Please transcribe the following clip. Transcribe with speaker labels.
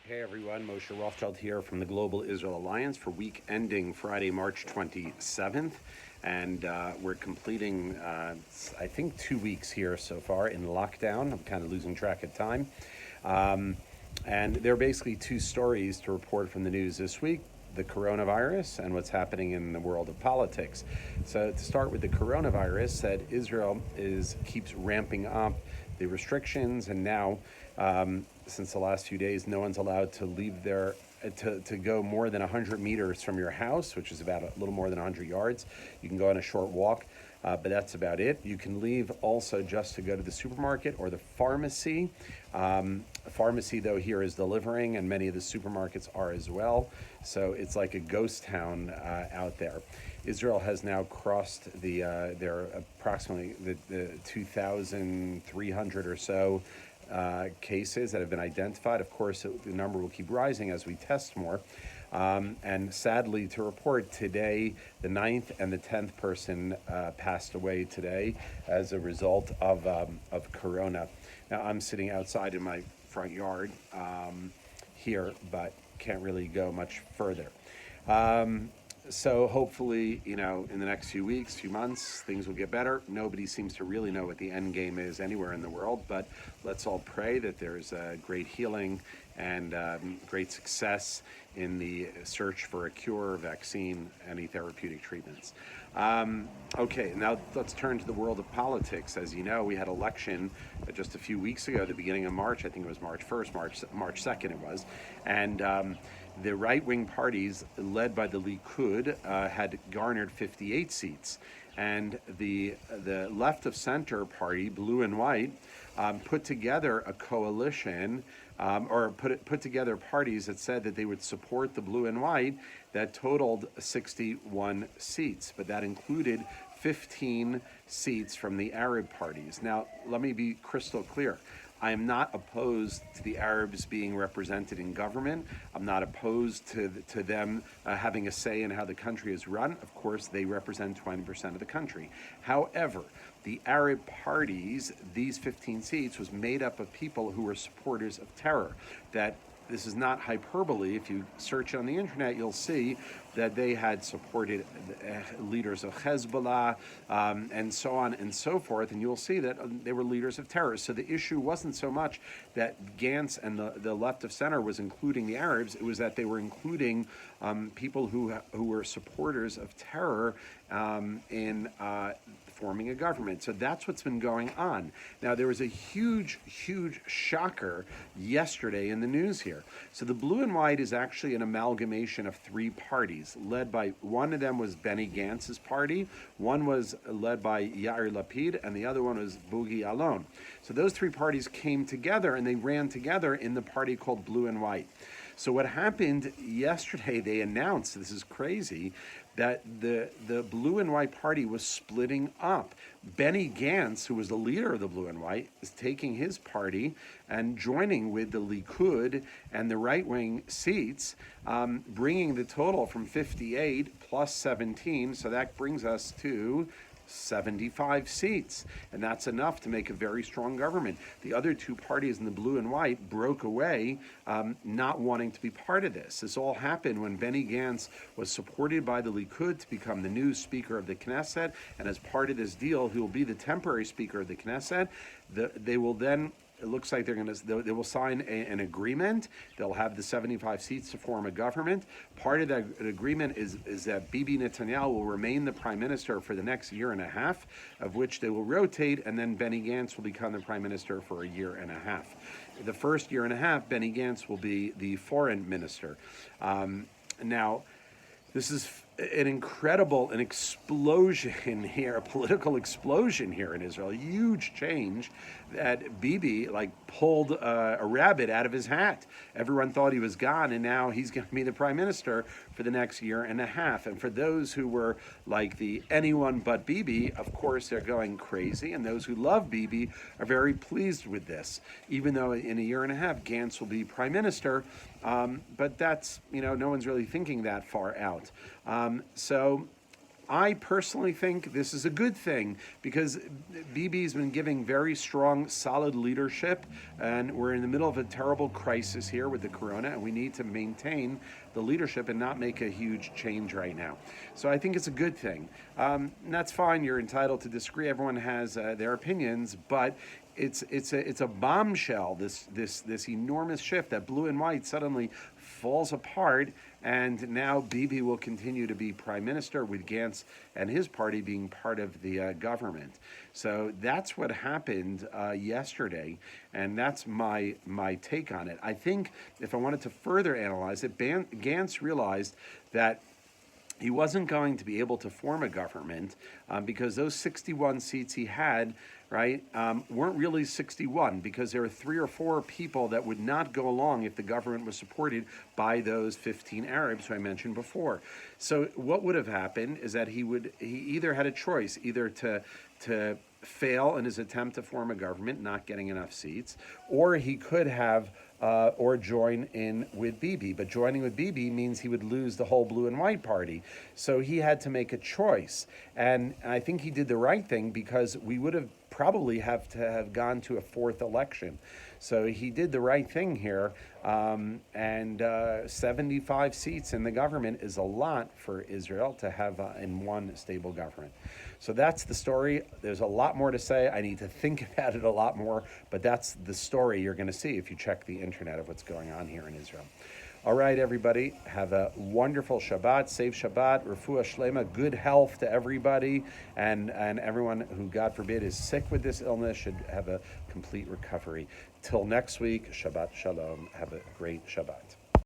Speaker 1: Hey everyone, Moshe Rothschild here from the Global Israel Alliance for week ending Friday, March 27th. And we're completing, I think, 2 weeks here so far in lockdown. I'm kind of losing track of time. Um, and there are basically two stories to report from the news this week: the coronavirus and what's happening in the world of politics. So to start with the coronavirus, that Israel keeps ramping up the restrictions, and now since the last few days, no one's allowed to leave to go more than 100 meters from your house, which is about a little more than 100 yards. You can go on a short walk, but that's about it. You can leave also just to go to the supermarket or the pharmacy. Pharmacy, though, here is delivering, and many of the supermarkets are as well. So it's like a ghost town out there. Israel has now crossed there are approximately the 2,300 or so cases that have been identified. Of course, the number will keep rising as we test more. And sadly to report today, the ninth and the 10th person passed away today as a result of corona. Now, I'm sitting outside in my front yard here, but can't really go much further. So hopefully, in the next few weeks, few months, things will get better. Nobody seems to really know what the end game is anywhere in the world, but let's all pray that there's great healing and great success in the search for a cure, vaccine, any therapeutic treatments. Okay, now let's turn to the world of politics. As you know, we had election just a few weeks ago, the beginning of March. I think it was March 1st, March 2nd it was. And the right-wing parties, led by the Likud, had garnered 58 seats. And the left of center party, blue and white, put together a coalition, or put together parties that said that they would support the blue and white, that totaled 61 seats, but that included 15 seats from the Arab parties. Now, let me be crystal clear. I am not opposed to the Arabs being represented in government. I'm not opposed to them having a say in how the country is run. Of course, they represent 20% of the country. However, the Arab parties, these 15 seats, was made up of people who were supporters of terror. That this is not hyperbole. If you search on the internet, you'll see that they had supported leaders of Hezbollah and so on and so forth, and you'll see that they were leaders of terror. So the issue wasn't so much that Gantz and the left of center was including the Arabs, it was that they were including people who were supporters of terror in forming a government. So that's what's been going on. Now, there was a huge, huge shocker yesterday in the news here. So the blue and white is actually an amalgamation of three parties, led by, one of them was Benny Gantz's party, one was led by Yair Lapid, and the other one was Bogi Ya'alon. So those three parties came together and they ran together in the party called Blue and White. So what happened yesterday, they announced, this is crazy, that the Blue and White party was splitting up. Benny Gantz, who was the leader of the Blue and White, is taking his party and joining with the Likud and the right-wing seats, bringing the total from 58 plus 17, so that brings us to 75 seats, and that's enough to make a very strong government. The other two parties in the blue and white broke away, not wanting to be part of this. This all happened when Benny Gantz was supported by the Likud to become the new Speaker of the Knesset, and as part of this deal, he will be the temporary Speaker of the Knesset. They will then, it looks like they will sign an agreement. They'll have the 75 seats to form a government. Part of that agreement is that Bibi Netanyahu will remain the prime minister for the next year and a half, of which they will rotate, and then Benny Gantz will become the prime minister for a year and a half. The first year and a half, Benny Gantz will be the foreign minister. Now, this is an explosion here, a political explosion here in Israel. A huge change that Bibi pulled a rabbit out of his hat. Everyone thought he was gone, and now he's going to be the prime minister for the next year and a half. And for those who were like the anyone but Bibi, of course they're going crazy, and those who love Bibi are very pleased with this. Even though in a year and a half Gantz will be prime minister, but that's, no one's really thinking that far out. So I personally think this is a good thing because Bibi's been giving very strong, solid leadership, and we're in the middle of a terrible crisis here with the corona, and we need to maintain the leadership and not make a huge change right now. So I think it's a good thing. And that's fine. You're entitled to disagree. Everyone has their opinions, but it's a bombshell. This enormous shift that blue and white suddenly falls apart, and now Bibi will continue to be prime minister with Gantz and his party being part of the government. So that's what happened yesterday, and that's my take on it. I think if I wanted to further analyze it, Gantz realized that he wasn't going to be able to form a government because those 61 seats he had, right, weren't really 61 because there were 3 or 4 people that would not go along if the government was supported by those 15 Arabs who I mentioned before. So what would have happened is that he either had a choice, either to fail in his attempt to form a government, not getting enough seats, or he could have or join in with Bibi. But joining with Bibi means he would lose the whole blue and white party. So he had to make a choice. And I think he did the right thing because we would have probably have to have gone to a 4th election. So he did the right thing here. And 75 seats in the government is a lot for Israel to have in one stable government. So that's the story. There's a lot more to say. I need to think about it a lot more, but that's the story you're going to see if you check the internet of what's going on here in Israel. All right, everybody, have a wonderful Shabbat, safe Shabbat, refuah shlema, good health to everybody, and everyone who, God forbid, is sick with this illness should have a complete recovery. Till next week, Shabbat Shalom. Have a great Shabbat.